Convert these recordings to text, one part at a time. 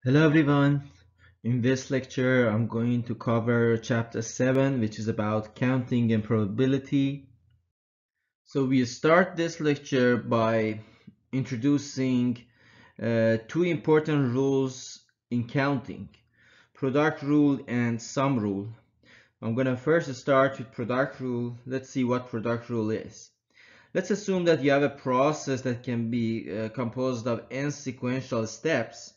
Hello everyone. In this lecture, I'm going to cover chapter 7, which is about counting and probability. So we start this lecture by introducing two important rules in counting, product rule and sum rule. I'm going to first start with product rule. Let's see what product rule is. Let's assume that you have a process that can be composed of n sequential steps.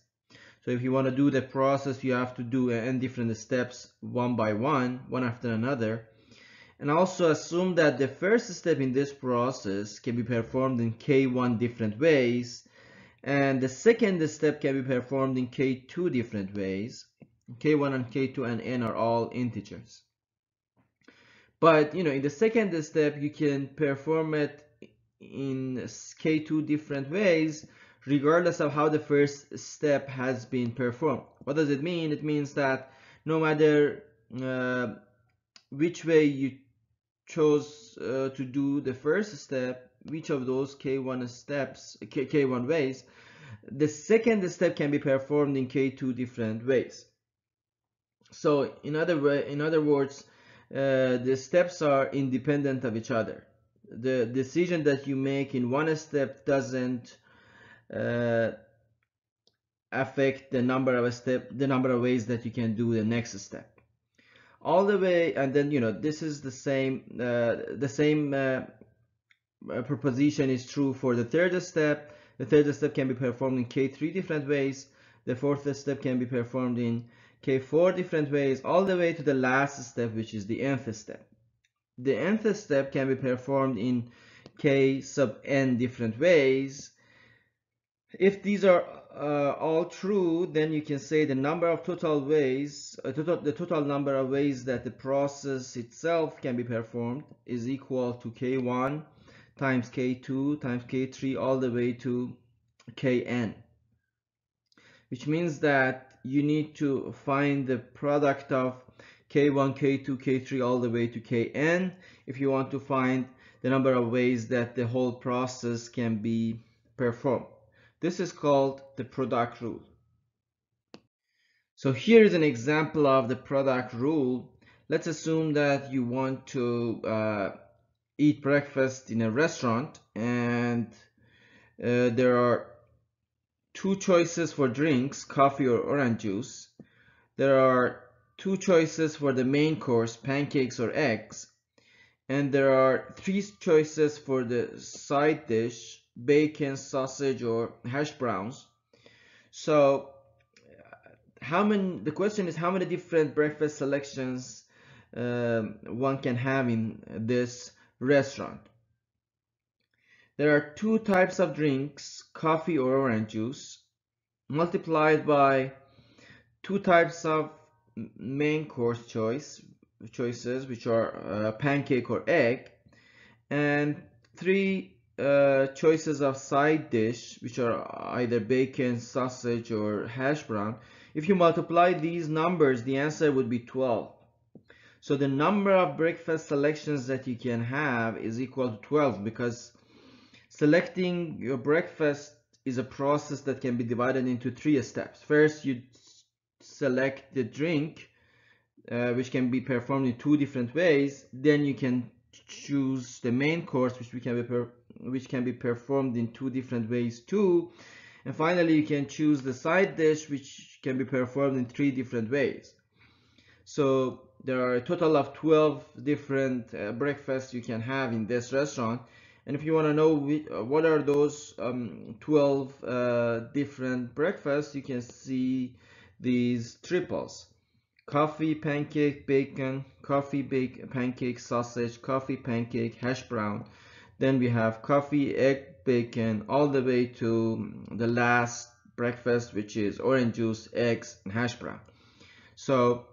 So if you want to do the process, you have to do n different steps one by one after another. And also assume that the first step in this process can be performed in k1 different ways, and the second step can be performed in k2 different ways. K1 and k2 and n are all integers. But in the second step, you can perform it in k2 different ways regardless of how the first step has been performed. What does it mean? It means that no matter which way you chose to do the first step, which of those k1 steps, k1 ways, the second step can be performed in k2 different ways. So in other words, the steps are independent of each other. The decision that you make in one step doesn't affect the number of ways that you can do the next step. All the way, and then this is the same proposition is true for the third step. The third step can be performed in k3 different ways. The fourth step can be performed in k4 different ways, all the way to the last step, which is the nth step. The nth step can be performed in k sub n different ways. If these are all true, then you can say the number of total ways, the total number of ways that the process itself can be performed is equal to k1 times k2 times k3 all the way to kn, which means that you need to find the product of k1, k2, k3 all the way to kn if you want to find the number of ways that the whole process can be performed. This is called the product rule. So here is an example of the product rule. Let's assume that you want to eat breakfast in a restaurant, and there are two choices for drinks, coffee or orange juice. There are two choices for the main course, pancakes or eggs. And there are three choices for the side dish, bacon, sausage, or hash browns. So the question is how many different breakfast selections one can have in this restaurant. There are two types of drinks, coffee or orange juice, multiplied by two types of main course choices, which are pancake or egg, and three choices of side dish, which are either bacon, sausage, or hash brown. If you multiply these numbers, the answer would be 12. So the number of breakfast selections that you can have is equal to 12, because selecting your breakfast is a process that can be divided into three steps. First, you select the drink, which can be performed in two different ways. Then you can choose the main course, which can be performed in two different ways too. And finally, you can choose the side dish, which can be performed in three different ways. So there are a total of 12 different breakfasts you can have in this restaurant. And if you want to know what are those 12 different breakfasts, you can see these triples: coffee, pancake, bacon, coffee, pancake, sausage, coffee, pancake, hash brown. Then we have coffee, egg, bacon, all the way to the last breakfast, which is orange juice, eggs, and hash brown. So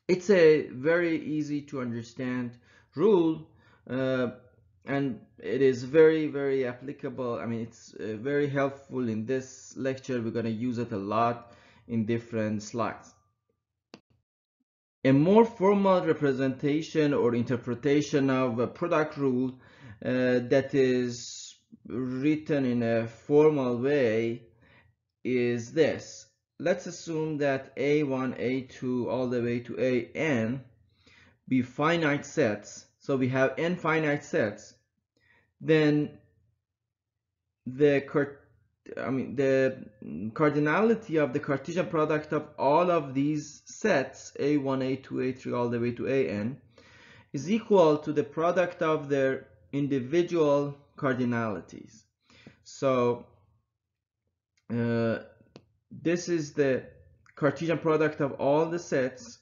it's a very easy to understand rule, and it is very, very applicable. I mean, it's very helpful in this lecture. We're going to use it a lot in different slides. A more formal representation or interpretation of a product rule that is written in a formal way is this. let's assume that A1, A2, all the way to AN be finite sets. So we have n finite sets. Then the cardinality of the Cartesian product of all of these sets, A1, A2, A3, all the way to AN, is equal to the product of their individual cardinalities. So this is the Cartesian product of all the sets.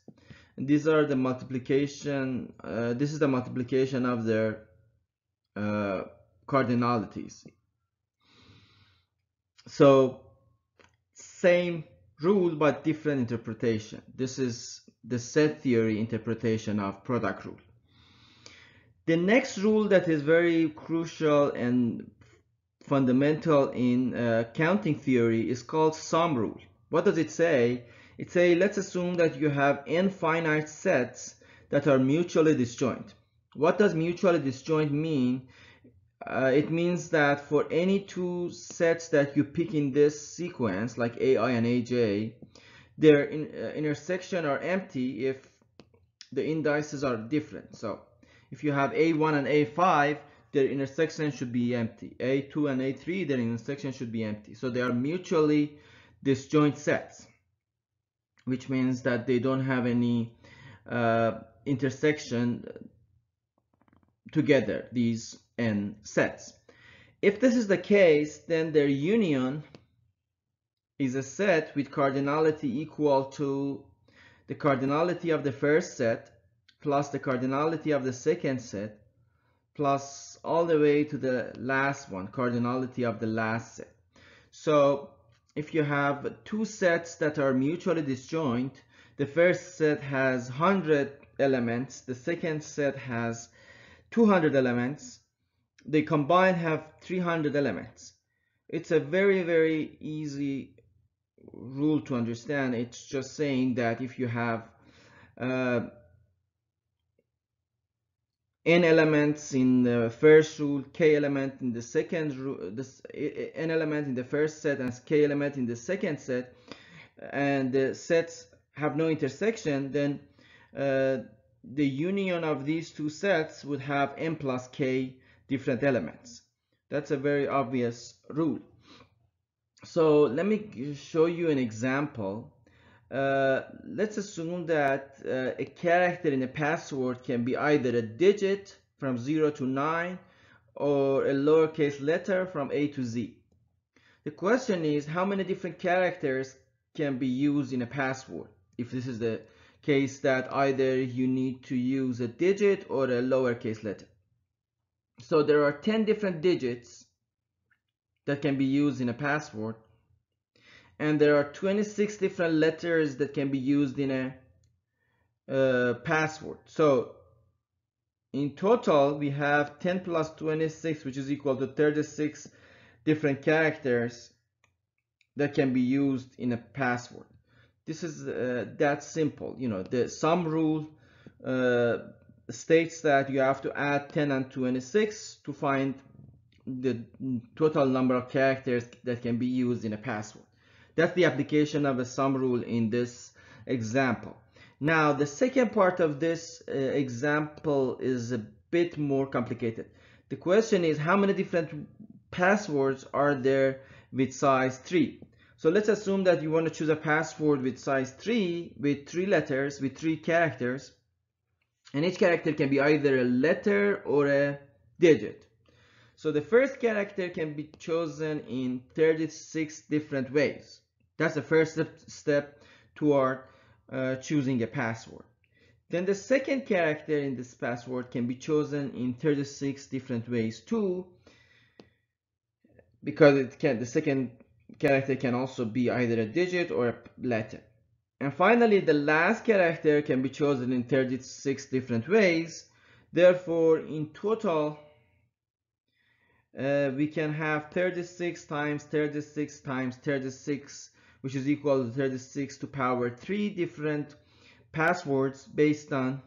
And these are the multiplication. This is the multiplication of their cardinalities. So same rule but different interpretation. This is the set theory interpretation of product rule. The next rule that is very crucial and fundamental in counting theory is called sum rule. What does it say? It says, let's assume that you have n finite sets that are mutually disjoint. What does mutually disjoint mean? It means that for any two sets that you pick in this sequence, like AI and AJ, their intersection are empty if the indices are different. So if you have A1 and A5, their intersection should be empty. A2 and A3, their intersection should be empty. So they are mutually disjoint sets, which means that they don't have any intersection together, these n sets. If this is the case, then their union is a set with cardinality equal to the cardinality of the first set plus the cardinality of the second set plus all the way to the last one, cardinality of the last set. So if you have two sets that are mutually disjoint, the first set has 100 elements, the second set has 200 elements, they combined have 300 elements. It's a very easy rule to understand. It's just saying that if you have n elements in the first rule, k element in the second rule, n element in the first set and k element in the second set, and the sets have no intersection, then the union of these two sets would have n plus k different elements. That's a very obvious rule. So let me show you an example. Let's assume that a character in a password can be either a digit from 0 to 9 or a lowercase letter from A to Z. The question is, how many different characters can be used in a password? If this is the case that either you need to use a digit or a lowercase letter. So there are 10 different digits that can be used in a password, and there are 26 different letters that can be used in a password. So in total we have 10 plus 26, which is equal to 36 different characters that can be used in a password. This is that simple. You know, the sum rule states that you have to add 10 and 26 to find the total number of characters that can be used in a password. That's the application of a sum rule in this example. Now, the second part of this example is a bit more complicated. The question is, how many different passwords are there with size 3? So let's assume that you want to choose a password with size 3, with 3 letters, with 3 characters, and each character can be either a letter or a digit. So the first character can be chosen in 36 different ways. That's the first step toward choosing a password. Then the second character in this password can be chosen in 36 different ways too, because the second character can also be either a digit or a letter. And finally, the last character can be chosen in 36 different ways. Therefore, in total, we can have 36 times 36 times 36, which is equal to 36 to power 3 different passwords based on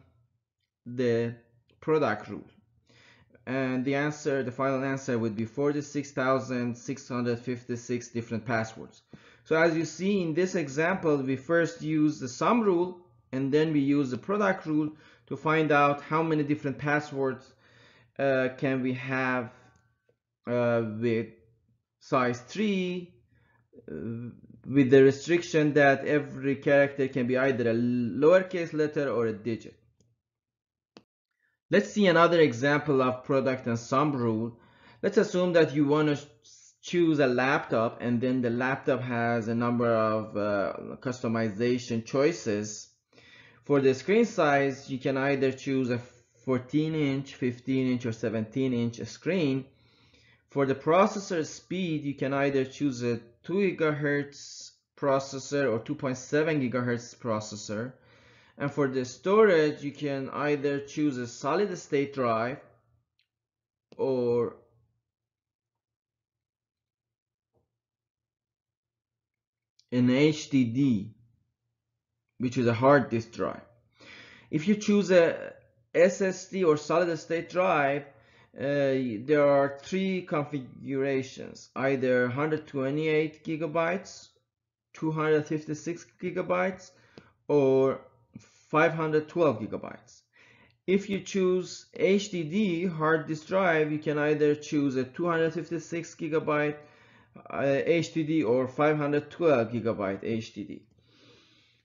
the product rule. and the final answer would be 46,656 different passwords. So as you see in this example, we first use the sum rule and then we use the product rule to find out how many different passwords can we have with size 3, with the restriction that every character can be either a lowercase letter or a digit. Let's see another example of product and sum rule. Let's assume that you want to choose a laptop and then the laptop has a number of customization choices. For the screen size, you can either choose a 14-inch, 15-inch, or 17-inch screen. For the processor speed, you can either choose a 2 GHz processor or 2.7 GHz processor. And for the storage, you can either choose a solid state drive or an HDD, which is a hard disk drive. If you choose a SSD or solid state drive, there are 3 configurations, either 128 gigabytes, 256 gigabytes, or 512 gigabytes. If you choose HDD, hard disk drive, you can either choose a 256 gigabyte HDD or 512 gigabyte HDD.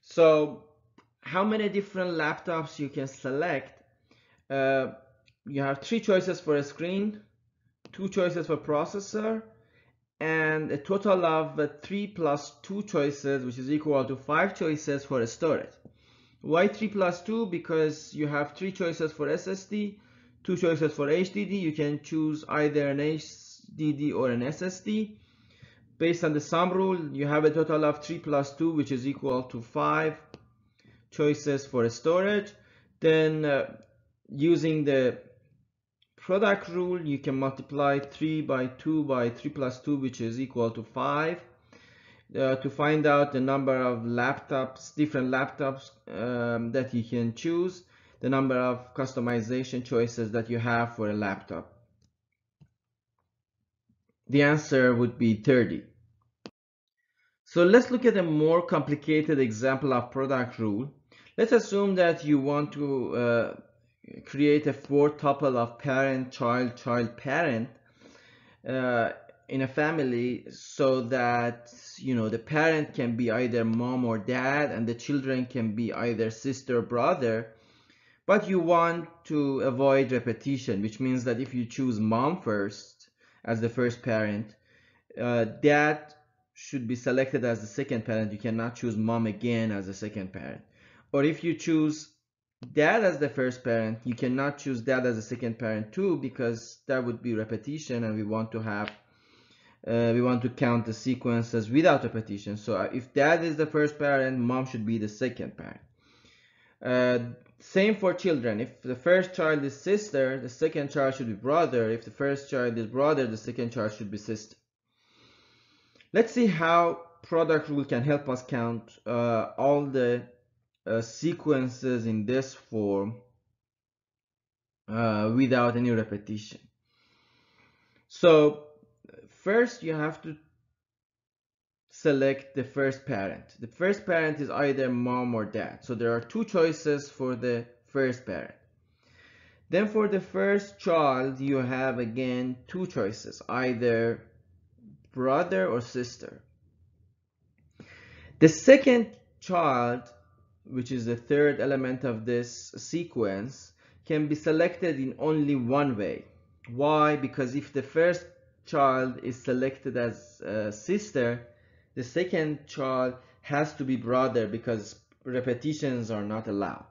So how many different laptops you can select? You have 3 choices for a screen, 2 choices for processor, and a total of 3 plus 2 choices, which is equal to 5 choices for storage. Why 3 plus 2? Because you have 3 choices for SSD, 2 choices for HDD. You can choose either an HDD or an SSD. Based on the sum rule, you have a total of 3 plus 2, which is equal to 5 choices for storage. Then using the product rule, you can multiply 3 by 2 by 3 plus 2, which is equal to 5, to find out the number of laptops, different laptops that you can choose, the number of customization choices that you have for a laptop. The answer would be 30. So let's look at a more complicated example of product rule. Let's assume that you want to create a 4 tuple of parent, child, child, parent in a family, so that the parent can be either mom or dad and the children can be either sister or brother. But you want to avoid repetition, which means that if you choose mom first as the first parent, dad should be selected as the second parent. You cannot choose mom again as the second parent. Or if you choose dad as the first parent, you cannot choose dad as the second parent too, because that would be repetition, and we want to count the sequences without repetition. So if dad is the first parent, mom should be the second parent. Same for children. If the first child is sister, the second child should be brother. If the first child is brother, the second child should be sister. Let's see how product rule can help us count all the sequences in this form without any repetition. So first you have to select the first parent. The first parent is either mom or dad. So there are 2 choices for the first parent. Then for the first child, you have again 2 choices, either brother or sister. The second child, which is the third element of this sequence, can be selected in only one way. Why? Because if the first child is selected as sister, the second child has to be brother, because repetitions are not allowed.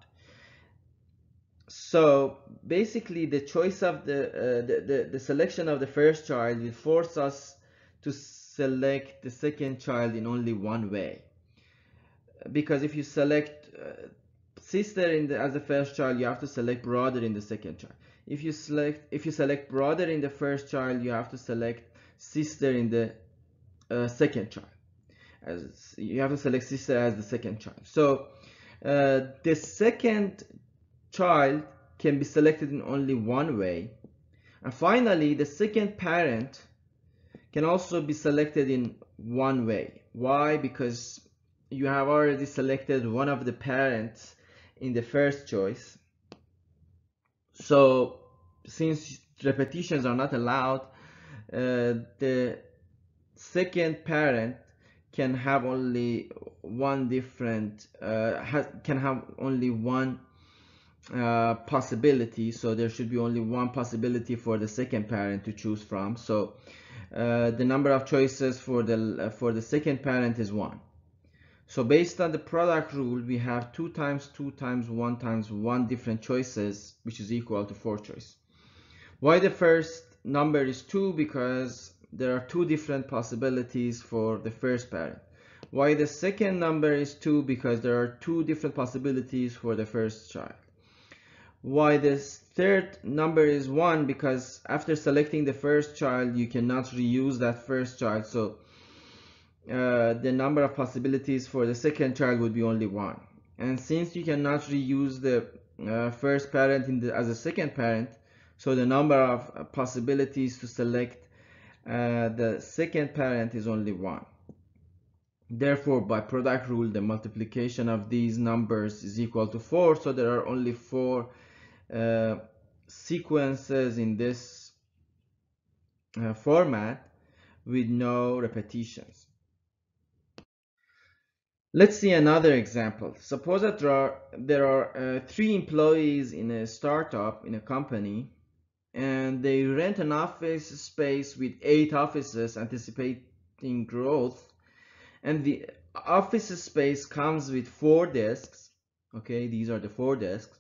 So basically the choice of the selection of the first child will force us to select the second child in only one way. Because if you select sister as the first child, you have to select brother in the second child. If you select brother in the first child, you have to select sister in the second child. You have to select sister as the second child. So the second child can be selected in only one way, And finally, the second parent can also be selected in one way. Why? Because you have already selected one of the parents in the first choice. So since repetitions are not allowed, the second parent can have only one different can have only one possibility. So there should be only one possibility for the second parent to choose from. So the number of choices for the second parent is 1. So based on the product rule, we have 2 times 2 times 1 times 1 different choices, which is equal to 4 choices. Why the first number is 2? Because there are 2 different possibilities for the first parent. Why the second number is 2? Because there are 2 different possibilities for the first child. Why this third number is 1? Because after selecting the first child, you cannot reuse that first child. So the number of possibilities for the second child would be only 1. And since you cannot reuse the first parent as a second parent, so the number of possibilities to select the second parent is only 1. Therefore, by product rule, the multiplication of these numbers is equal to 4. So there are only 4 sequences in this format with no repetitions. Let's see another example. Suppose that there are 3 employees in a startup, in a company, and they rent an office space with 8 offices anticipating growth, and the office space comes with 4 desks. Okay, these are the 4 desks,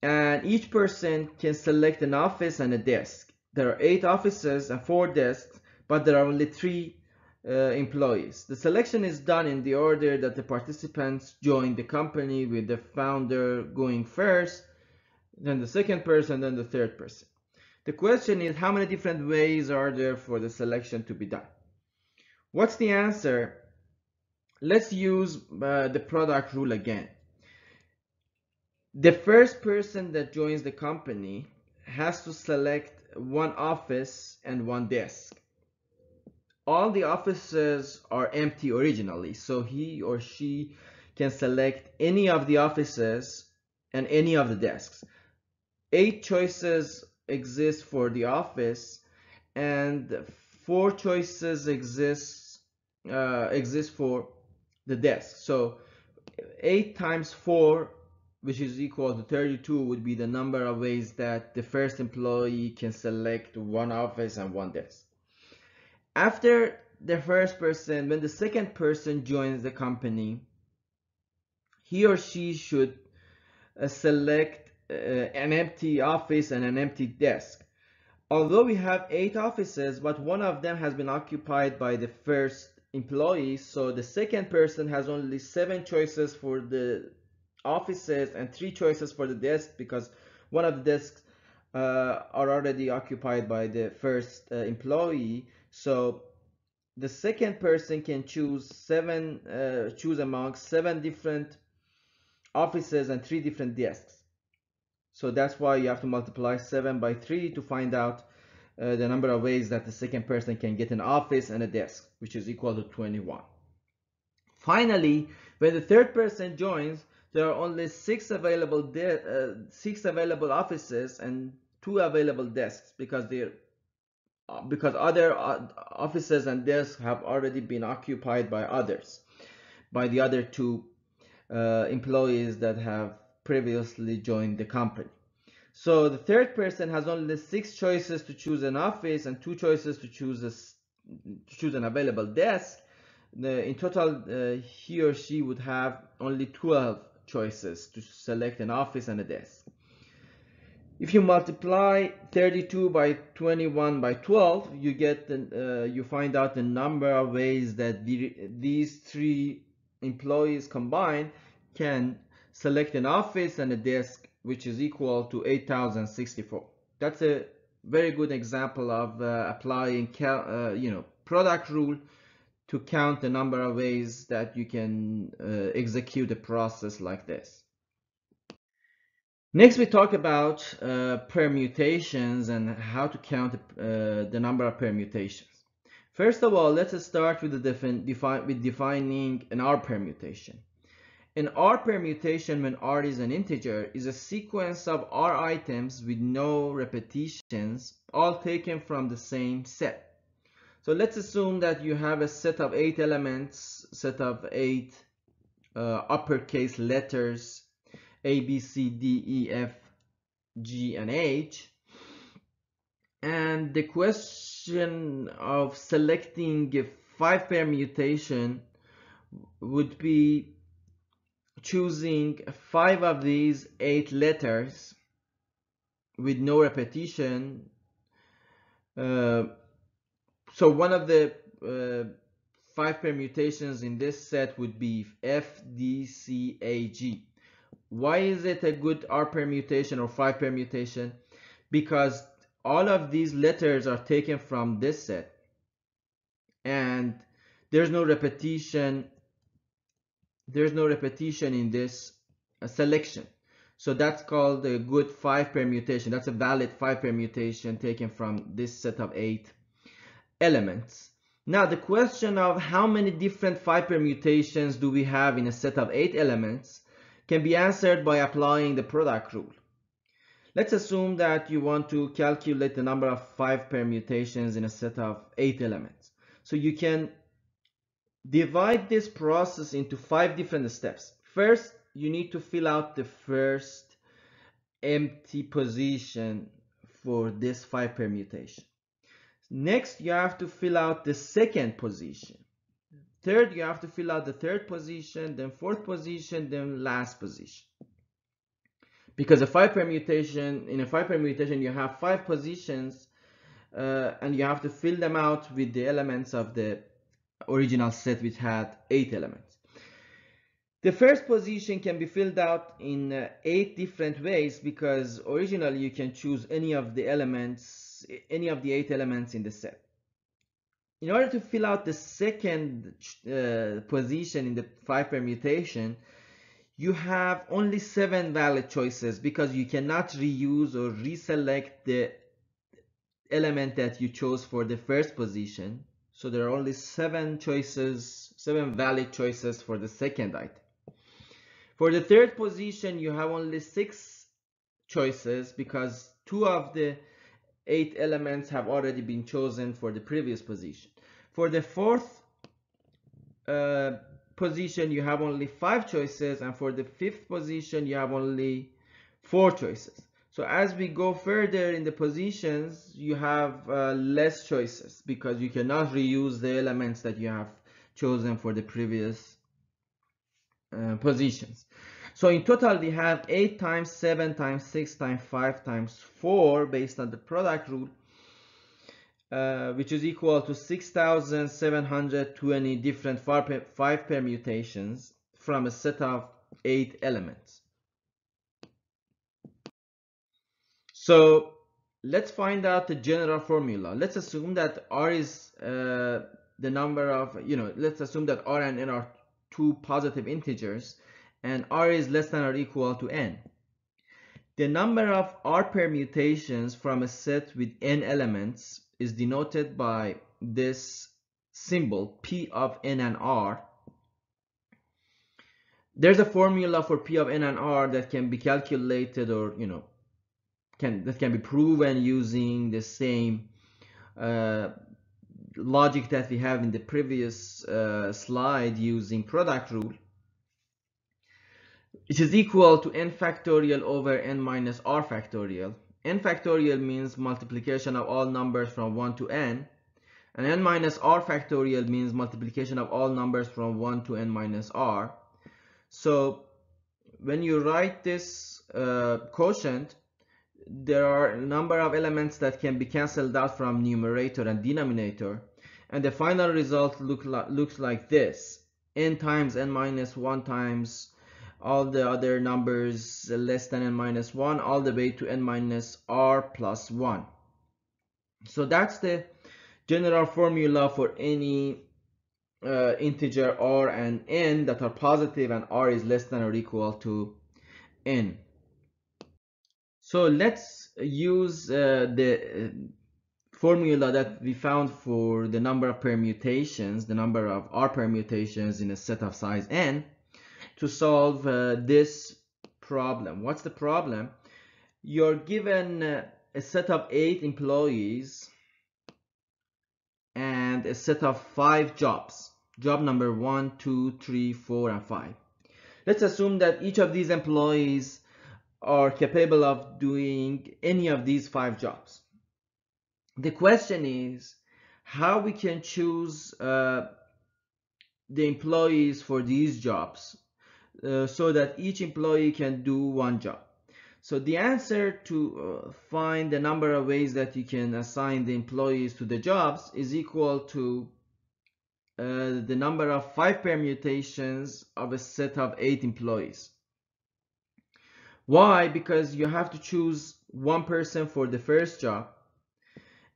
and each person can select an office and a desk. There are 8 offices and 4 desks, but there are only 3 employees. The selection is done in the order that the participants join the company, with the founder going first, then the second person, then the third person. The question is, how many different ways are there for the selection to be done? What's the answer? Let's use the product rule again. The first person that joins the company has to select one office and one desk. All the offices are empty originally, so he or she can select any of the offices and any of the desks. 8 choices exist for the office, and 4 choices exist for the desk. So 8 times 4, which is equal to 32, would be the number of ways that the first employee can select one office and one desk. After the first person, when the second person joins the company, he or she should select an empty office and an empty desk. Although we have 8 offices, but one of them has been occupied by the first employee, so the second person has only 7 choices for the offices and 3 choices for the desk, because one of the desks are already occupied by the first employee. So the second person can choose among 7 different offices and 3 different desks. So that's why you have to multiply 7 by 3 to find out the number of ways that the second person can get an office and a desk, which is equal to 21. Finally, when the third person joins, there are only 6 available offices and 2 available desks, because other offices and desks have already been occupied by the other 2 employees that have previously joined the company. So the third person has only 6 choices to choose an office and 2 choices to choose an available desk. In total, he or she would have only 12 choices to select an office and a desk. If you multiply 32 by 21 by 12, you find out the number of ways that these 3 employees combined can select an office and a desk, which is equal to 8,064. That's a very good example of applying product rule to count the number of ways that you can execute a process like this. Next, we talk about permutations and how to count the number of permutations. First of all, let's start with defining an R permutation. An R permutation, when R is an integer, is a sequence of R items with no repetitions, all taken from the same set. So let's assume that you have a set of 8 elements, set of 8 uppercase letters, A, B, C, D, E, F, G, and H. And the question of selecting a 5 permutation would be choosing 5 of these 8 letters with no repetition. So one of the 5 permutations in this set would be F, D, C, A, G. Why is it a good R permutation or 5 permutation? Because all of these letters are taken from this set and there's no repetition in this selection. So that's called a good 5 permutation. That's a valid 5 permutation taken from this set of 8 elements. Now the question of how many different 5 permutations do we have in a set of 8 elements can be answered by applying the product rule. Let's assume that you want to calculate the number of 5 permutations in a set of 8 elements. So you can divide this process into 5 different steps. First, you need to fill out the first empty position for this 5 permutation. Next, you have to fill out the second position. Third, you have to fill out the third position, then fourth position, then last position. Because in a 5 permutation, you have 5 positions and you have to fill them out with the elements of the original set, which had 8 elements. The first position can be filled out in 8 different ways, because originally you can choose any of the 8 elements in the set. In order to fill out the second position in the 5 permutation, you have only 7 valid choices, because you cannot reuse or reselect the element that you chose for the first position. So there are only 7 valid choices for the second item. For the third position, you have only 6 choices, because 2 of the 8 elements have already been chosen for the previous position. For the fourth position, you have only 5 choices, and for the fifth position, you have only 4 choices. So as we go further in the positions, you have less choices, because you cannot reuse the elements that you have chosen for the previous positions. So in total, we have 8 times 7 times 6 times 5 times 4 based on the product rule, which is equal to 6,720 different 5 permutations from a set of 8 elements. So let's find out the general formula. Let's assume that R is the number of, let's assume that R and N are 2 positive integers, and R is less than or equal to N. The number of R permutations from a set with N elements is denoted by this symbol P of N and R. There's a formula for P of N and R that can be calculated, or that can be proven using the same logic that we have in the previous slide using product rule. It is equal to n factorial over n minus r factorial. N factorial means multiplication of all numbers from 1 to n, and n minus r factorial means multiplication of all numbers from 1 to n minus r. So when you write this quotient, there are a number of elements that can be cancelled out from numerator and denominator, and the final result looks like this: n times n minus 1 times all the other numbers less than n minus 1, all the way to n minus r plus 1. So that's the general formula for any integer r and n that are positive and r is less than or equal to n. So let's use the formula that we found for the number of permutations, the number of R permutations in a set of size n, to solve this problem. What's the problem? You're given a set of 8 employees and a set of 5 jobs. Job number 1, 2, 3, 4, and 5. Let's assume that each of these employees are capable of doing any of these 5 jobs. The question is how we can choose the employees for these jobs so that each employee can do one job. So the answer to find the number of ways that you can assign the employees to the jobs is equal to the number of 5 permutations of a set of 8 employees. Why? Because you have to choose one person for the first job,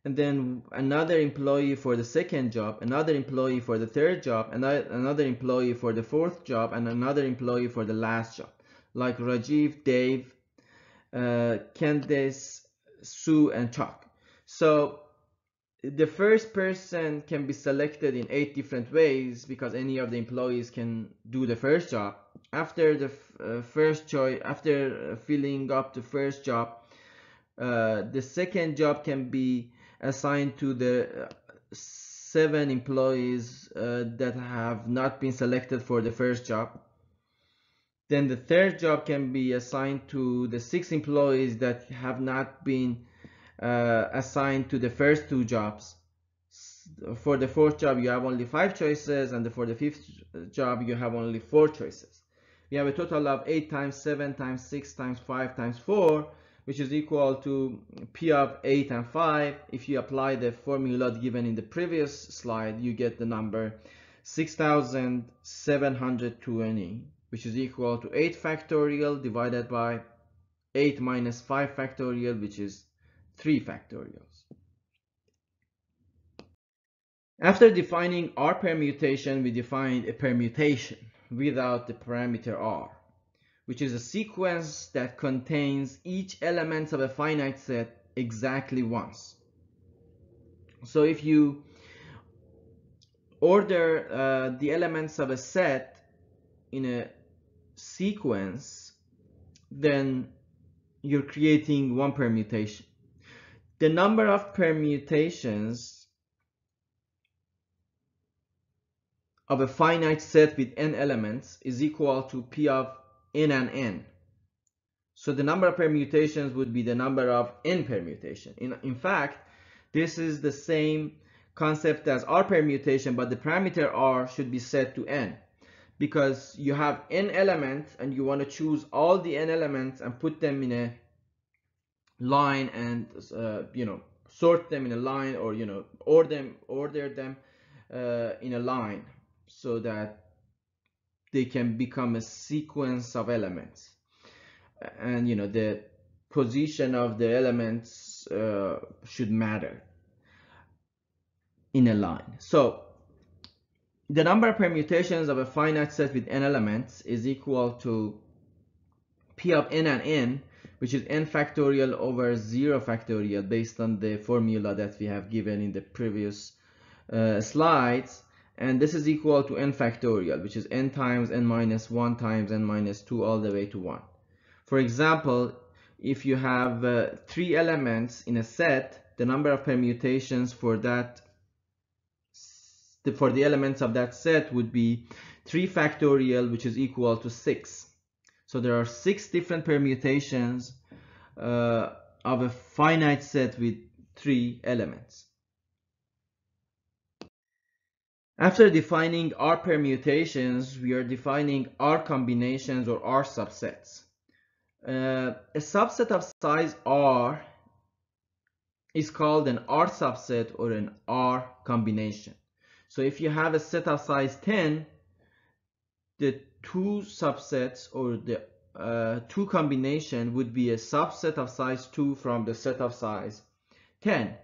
and then another employee for the second job, another employee for the third job, another employee for the fourth job, and another employee for the last job, like Rajiv, Dave, Candace, Sue, and Chuck. So the first person can be selected in 8 different ways because any of the employees can do the first job. After the first choice, after filling up the first job, the second job can be assigned to the 7 employees that have not been selected for the first job. Then the third job can be assigned to the 6 employees that have not been assigned to the first 2 jobs. For the fourth job you have only 5 choices, and for the fifth job you have only 4 choices. We have a total of 8 times 7 times 6 times 5 times 4, which is equal to P of 8 and 5. If you apply the formula given in the previous slide, you get the number 6,720, which is equal to 8 factorial divided by 8 minus 5 factorial, which is 3 factorials. After defining R permutation, we defined a permutation without the parameter R, which is a sequence that contains each element of a finite set exactly once. So if you order the elements of a set in a sequence, then you're creating one permutation. The number of permutations of a finite set with n elements is equal to P of n and n. So the number of permutations would be the number of n permutation. In fact, this is the same concept as R permutation, but the parameter R should be set to n, because you have n elements and you want to choose all the n elements and put them in a line and sort them in a line, or order them in a line so that they can become a sequence of elements, and the position of the elements should matter in a line. So the number of permutations of a finite set with n elements is equal to P of n and n, which is n factorial over 0 factorial based on the formula that we have given in the previous slides. And this is equal to n factorial, which is n times n minus 1 times n minus 2 all the way to 1. For example, if you have 3 elements in a set, the number of permutations for the elements of that set would be 3 factorial, which is equal to 6. So there are 6 different permutations of a finite set with 3 elements. After defining R permutations, we are defining R combinations or R subsets. A subset of size R is called an R subset or an R combination. So if you have a set of size 10, the 2 subsets or the 2 combination would be a subset of size 2 from the set of size 10.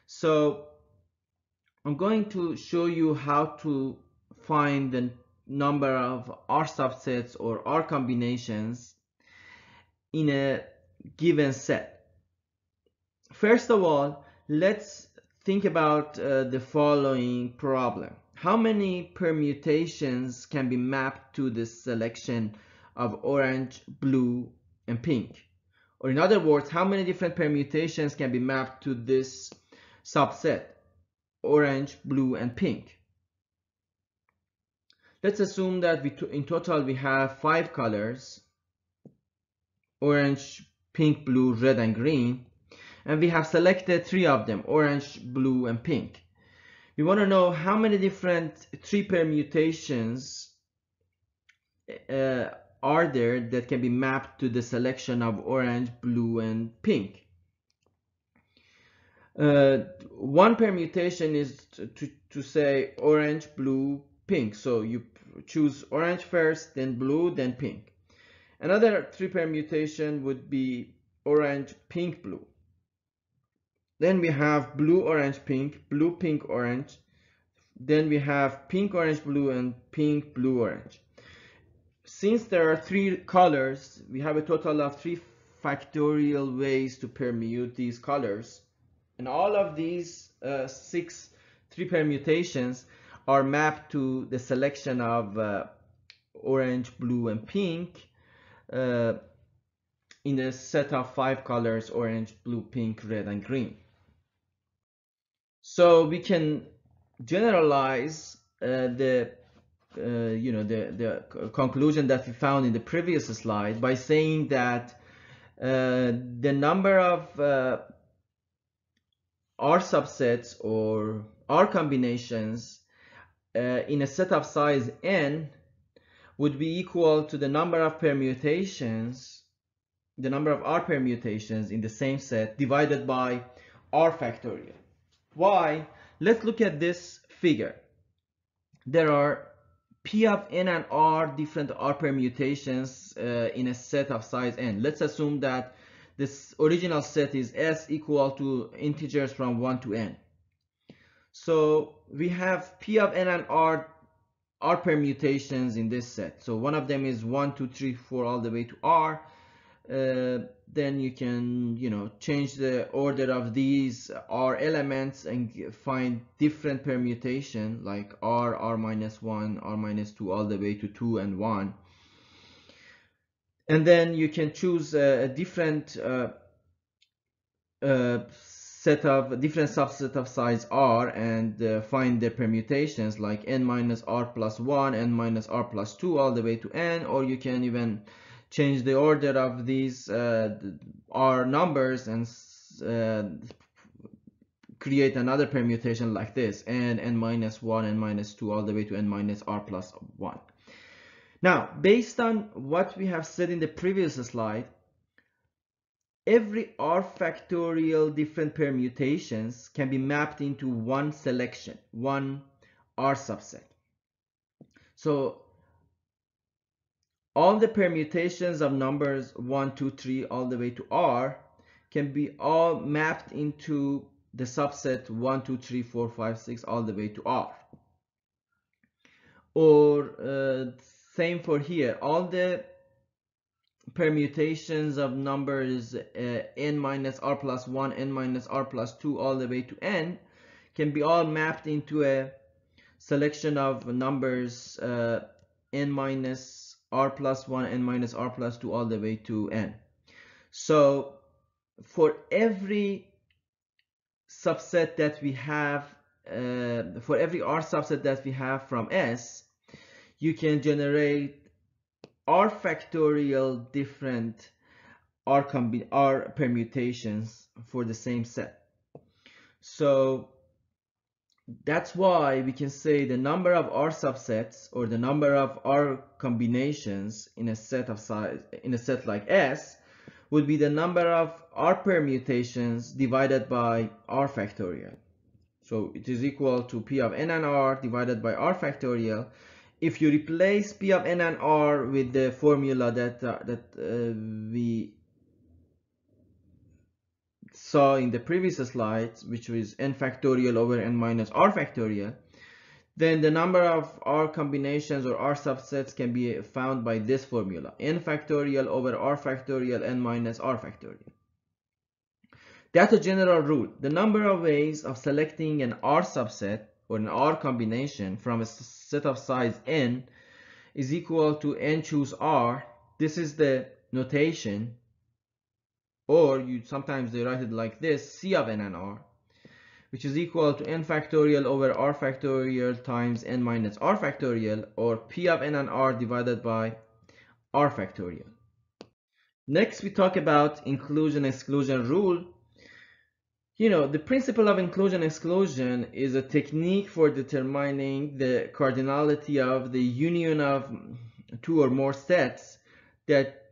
So I'm going to show you how to find the number of R subsets or R combinations in a given set. First of all, let's think about the following problem. How many permutations can be mapped to the selection of orange, blue, and pink? Or in other words, how many different permutations can be mapped to this subset, orange, blue, and pink? Let's assume that in total we have 5 colors, orange, pink, blue, red, and green, and we have selected 3 of them, orange, blue, and pink. We want to know how many different 3 permutations are there that can be mapped to the selection of orange, blue, and pink. One permutation is to say orange, blue, pink. So you choose orange first, then blue, then pink. Another 3 permutation would be orange, pink, blue. Then we have blue, orange, pink, blue, pink, orange. Then we have pink, orange, blue, and pink, blue, orange. Since there are 3 colors, we have a total of 3 factorial ways to permute these colors. And all of these 3 permutations are mapped to the selection of orange, blue, and pink in a set of 5 colors, orange, blue, pink, red, and green. So we can generalize the conclusion that we found in the previous slide by saying that the number of R subsets or R combinations in a set of size n would be equal to the number of permutations, the number of R permutations in the same set divided by R factorial. Why? Let's look at this figure. There are P of n and R different R permutations in a set of size n. Let's assume that this original set is S equal to integers from 1 to n. So we have P of n and R permutations in this set. So one of them is 1, 2, 3, 4 all the way to R. Then you can, change the order of these R elements and find different permutation like R, R minus 1, R minus 2 all the way to 2 and 1. And then you can choose a different subset of size R and find the permutations like n minus R plus 1, n minus R plus 2 all the way to n, or you can even change the order of these R numbers and create another permutation like this, n minus 1, n minus 2 all the way to n minus R plus 1. Now, based on what we have said in the previous slide, every R factorial different permutations can be mapped into one selection, one R subset. So all the permutations of numbers 1, 2, 3 all the way to R can be all mapped into the subset 1, 2, 3, 4, 5, 6 all the way to R. Or same for here, all the permutations of numbers n minus R plus 1, n minus R plus 2 all the way to n can be all mapped into a selection of numbers n minus R plus 1, n minus R plus 2 all the way to n. So for every subset that we have, for every R subset that we have from S, you can generate R factorial different R permutations for the same set. So that's why we can say the number of R subsets or the number of R combinations in a set of size, in a set like S, would be the number of R permutations divided by R factorial. So it is equal to P of n and R divided by R factorial. If you replace P of n and R with the formula that we saw in the previous slides, which was n factorial over n minus R factorial, then the number of R combinations or R subsets can be found by this formula: n factorial over R factorial n minus R factorial. That's a general rule. The number of ways of selecting an R subset or an R combination from a set of size n is equal to n choose R. This is the notation, or sometimes they write it like this: C of n and R, which is equal to n factorial over R factorial times n minus R factorial, or P of n and R divided by R factorial. Next, we talk about inclusion-exclusion rule. The principle of inclusion-exclusion is a technique for determining the cardinality of the union of two or more sets that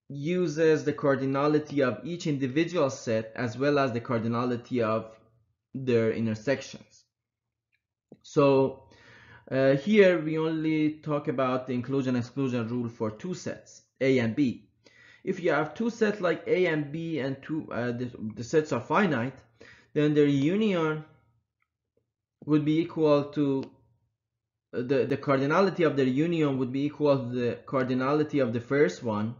uses the cardinality of each individual set as well as the cardinality of their intersections. So here we only talk about the inclusion-exclusion rule for two sets, A and B. If you have two sets like A and B and the sets are finite, then their union would be equal to the cardinality of their union would be equal to the cardinality of the first one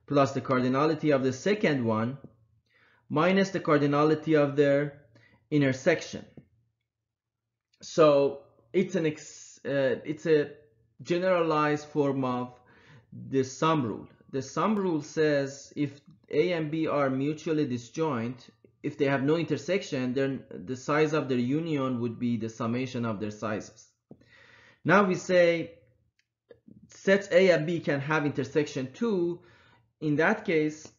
plus the cardinality of the second one minus the cardinality of their intersection. So it's a generalized form of the sum rule. The sum rule says if A and B are mutually disjoint, if they have no intersection, then the size of their union would be the summation of their sizes. Now we say sets A and B can have intersection too. In that case,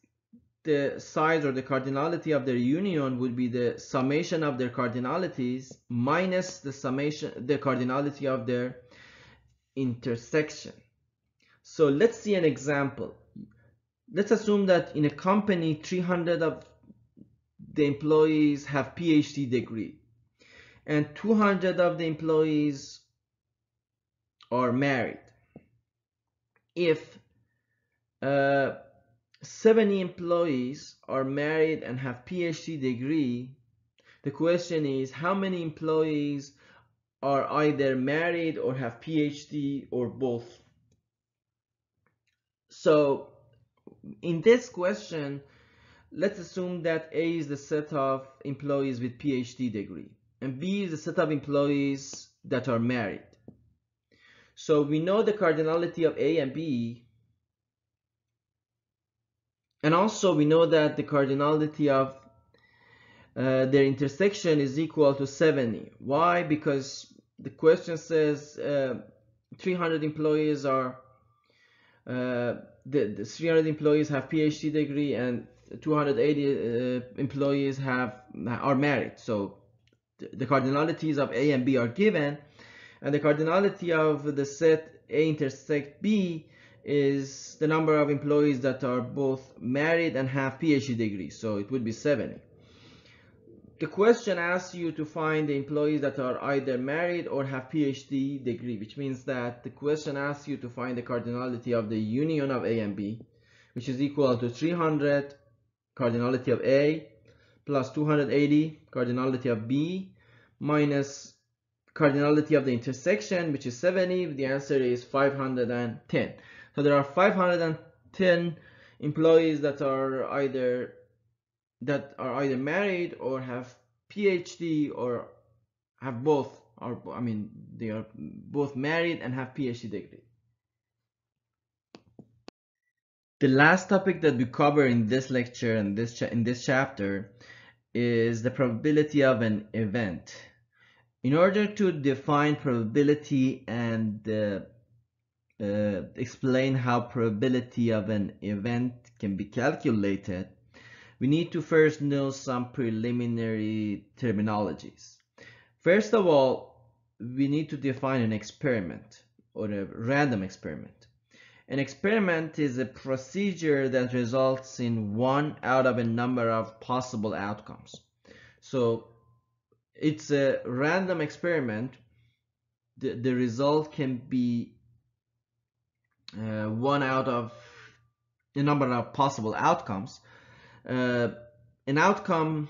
the size or the cardinality of their union would be the summation of their cardinalities minus the cardinality of their intersection. So let's see an example. Let's assume that in a company 300 of the employees have PhD degree and 200 of the employees are married. If 70 employees are married and have PhD degree, the question is how many employees are either married or have PhD or both. So in this question, let's assume that A is the set of employees with PhD degree and B is the set of employees that are married. So we know the cardinality of A and B, and also we know that the cardinality of their intersection is equal to 70. Why? Because the question says 300 employees are the 300 employees have PhD degree and 280 employees are married. So the cardinalities of A and B are given, and the cardinality of the set A intersect B is the number of employees that are both married and have PhD degrees. So it would be 70. The question asks you to find the employees that are either married or have PhD degree, which means that the question asks you to find the cardinality of the union of A and B, which is equal to 300 cardinality of A plus 280 cardinality of B minus cardinality of the intersection, which is 70. The answer is 510. So there are 510 employees that are either married or have PhD or have both, they are both married and have PhD degree. The last topic that we cover in this lecture and in this chapter is the probability of an event. In order to define probability and explain how probability of an event can be calculated, we need to first know some preliminary terminologies. First of all, we need to define an experiment or a random experiment. An experiment is a procedure that results in one out of a number of possible outcomes. So it's a random experiment. The result can be one out of a number of possible outcomes. An outcome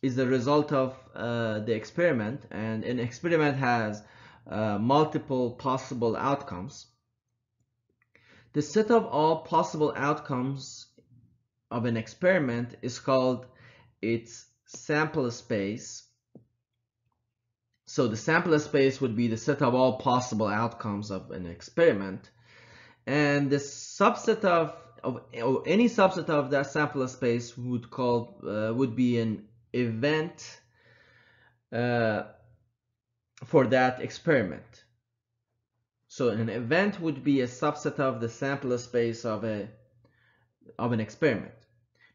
is the result of the experiment, and an experiment has multiple possible outcomes. The set of all possible outcomes of an experiment is called its sample space. So the sample space would be the set of all possible outcomes of an experiment, and the subset of any subset of that sample space would be an event for that experiment. So an event would be a subset of the sample space of an experiment.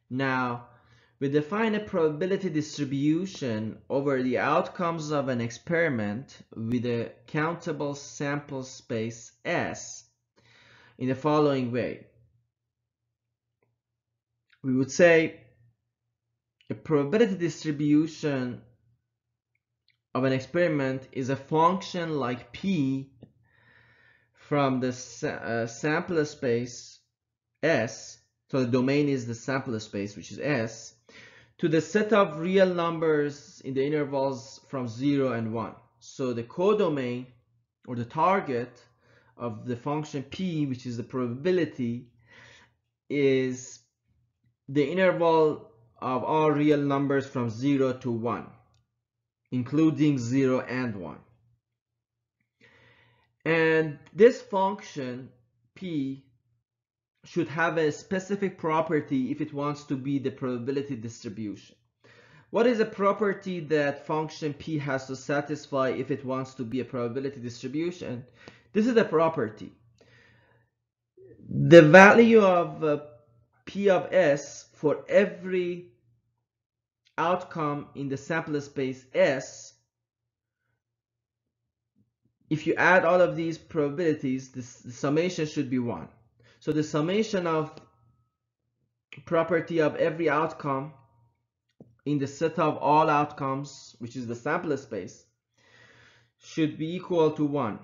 Now, we define a probability distribution over the outcomes of an experiment with a countable sample space S in the following way. We would say a probability distribution of an experiment is a function like P from the sample space S, so the domain is the sample space, which is S, to the set of real numbers in the intervals from 0 and 1. So the codomain, or the target of the function P, which is the probability, is the interval of all real numbers from 0 to 1, including 0 and 1. And this function P should have a specific property if it wants to be the probability distribution. What is a property that function P has to satisfy if it wants to be a probability distribution? This is the property. The value of P of S for every outcome in the sample space S, if you add all of these probabilities, the summation should be 1. So the summation of property of every outcome in the set of all outcomes, which is the sample space, should be equal to 1,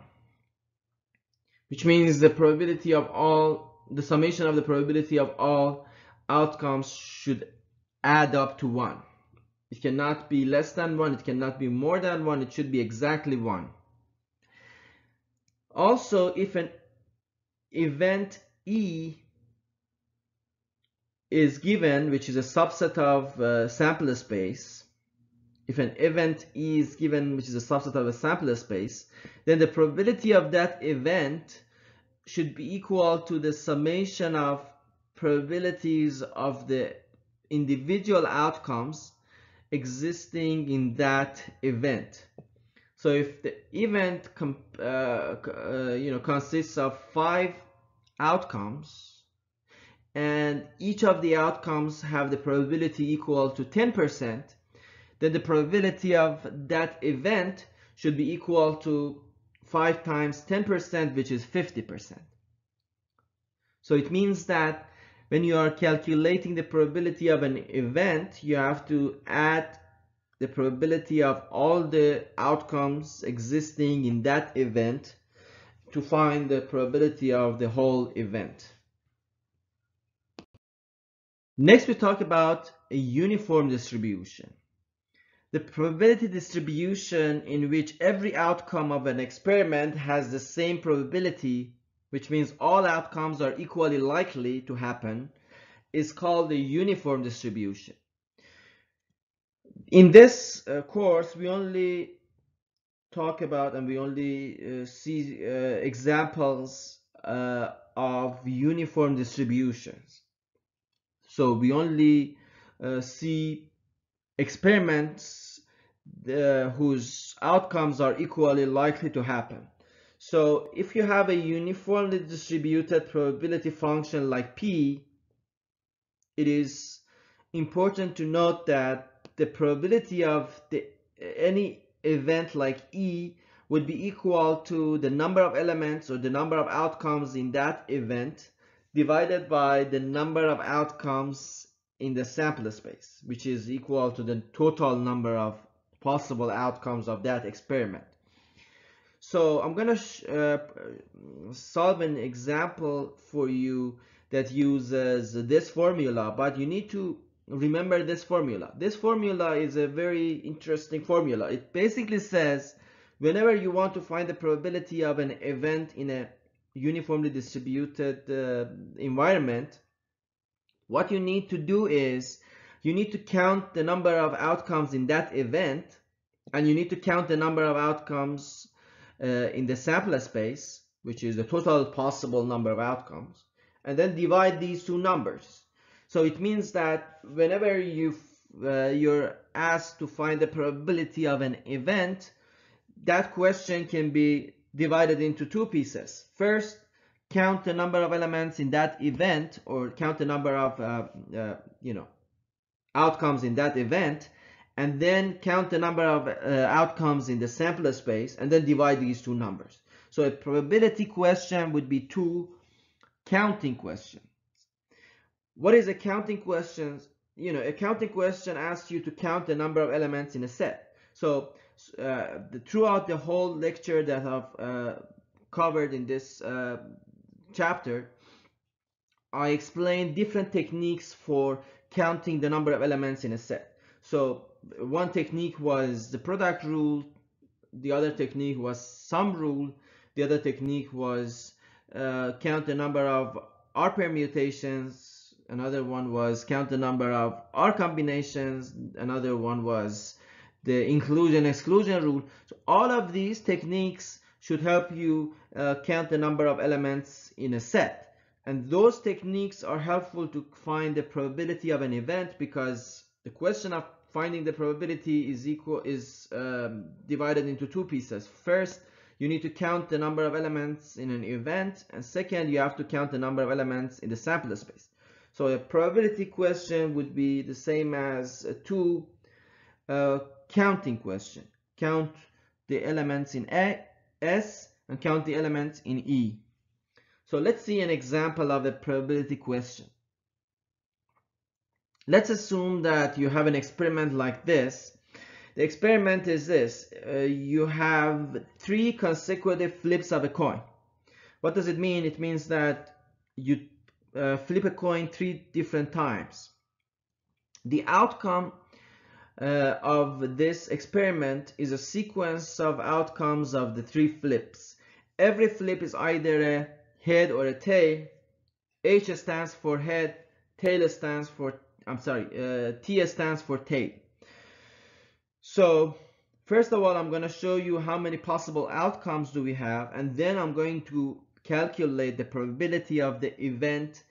which means the probability of all, the summation of the probability of all outcomes should add up to 1. It cannot be less than 1, it cannot be more than 1, it should be exactly 1. Also, if an event E is given, which is a subset of sample space, if an event E is given, which is a subset of a sample space, then the probability of that event should be equal to the summation of probabilities of the individual outcomes existing in that event. So if the event consists of 5 outcomes, and each of the outcomes have the probability equal to 10%, then the probability of that event should be equal to 5 times 10%, which is 50%. So it means that when you are calculating the probability of an event, you have to add the probability of all the outcomes existing in that event to find the probability of the whole event. Next, we talk about a uniform distribution. The probability distribution in which every outcome of an experiment has the same probability, which means all outcomes are equally likely to happen, is called a uniform distribution. In this course, we only talk about and we only see examples of uniform distributions. So we only see experiments whose outcomes are equally likely to happen. So if you have a uniformly distributed probability function like P, it is important to note that the probability of any event like E would be equal to the number of elements or the number of outcomes in that event divided by the number of outcomes in the sample space, which is equal to the total number of possible outcomes of that experiment. So I'm going to solve an example for you that uses this formula, but you need to remember this formula. This formula is a very interesting formula. It basically says whenever you want to find the probability of an event in a uniformly distributed environment, what you need to do is you need to count the number of outcomes in that event, and you need to count the number of outcomes in the sample space, which is the total possible number of outcomes, and then divide these two numbers. So it means that whenever you're asked to find the probability of an event, that question can be divided into two pieces. First, count the number of elements in that event, or count the number of outcomes in that event, and then count the number of outcomes in the sample space, and then divide these two numbers. So a probability question would be two counting questions. What is a counting question? A counting question asks you to count the number of elements in a set. So throughout the whole lecture that I've covered in this chapter, I explained different techniques for counting the number of elements in a set. So one technique was the product rule, the other technique was sum rule, the other technique was count the number of R permutations, another one was count the number of R combinations, another one was the inclusion exclusion rule. So all of these techniques should help you count the number of elements in a set. And those techniques are helpful to find the probability of an event, because the question of finding the probability is divided into two pieces. First, you need to count the number of elements in an event, and second, you have to count the number of elements in the sample space. So a probability question would be the same as a two counting question. Count the elements in S and count the elements in E. So let's see an example of a probability question. Let's assume that you have an experiment like this. The experiment is this. You have 3 consecutive flips of a coin. What does it mean? It means that you flip a coin 3 different times. The outcome of this experiment is a sequence of outcomes of the 3 flips. Every flip is either a head or a tail. H stands for head, T stands for tail. So first of all, I'm going to show you how many possible outcomes do we have, and then I'm going to calculate the probability of the event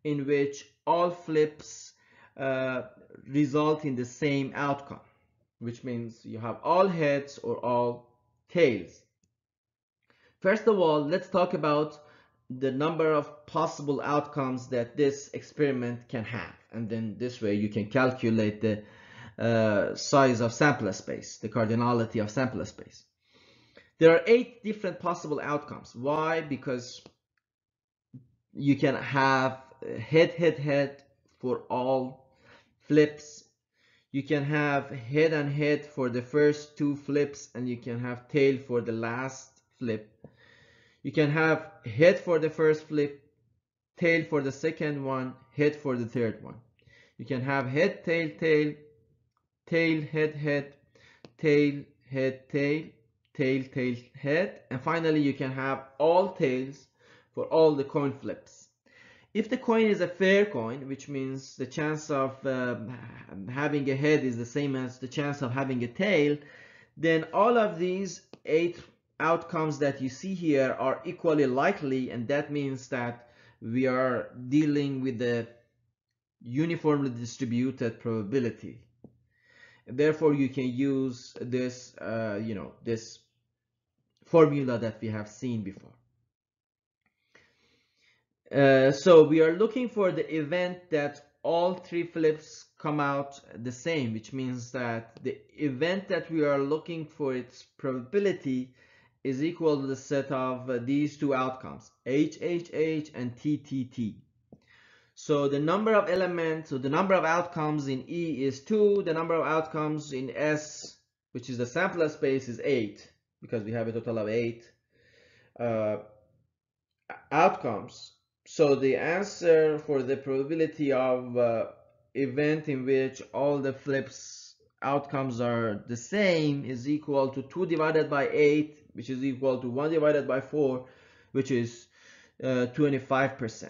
in which all flips result in the same outcome, which means you have all heads or all tails. First of all, let's talk about the number of possible outcomes that this experiment can have, and then this way you can calculate the size of sample space, the cardinality of sample space. There are 8 different possible outcomes. Why? Because you can have head for all flips. You can have head and head for the first 2 flips, and you can have tail for the last flip. You can have head for the first flip, tail for the second one, head for the third one. You can have head, tail, tail, tail, head, head, tail, head, tail, tail, tail, head, and finally you can have all tails for all the coin flips. If the coin is a fair coin, which means the chance of having a head is the same as the chance of having a tail, then all of these 8 outcomes that you see here are equally likely, and that means that we are dealing with the uniformly distributed probability. Therefore, you can use this, this formula that we have seen before. So we are looking for the event that all 3 flips come out the same, which means that the event that we are looking for, its probability is equal to the set of these 2 outcomes, H, H, H, and T, T, T. So the number of elements, so the number of outcomes in E is 2, the number of outcomes in S, which is the sample space, is 8, because we have a total of 8 outcomes. So the answer for the probability of event in which all the flips outcomes are the same is equal to 2 divided by 8, which is equal to 1 divided by 4, which is 25%.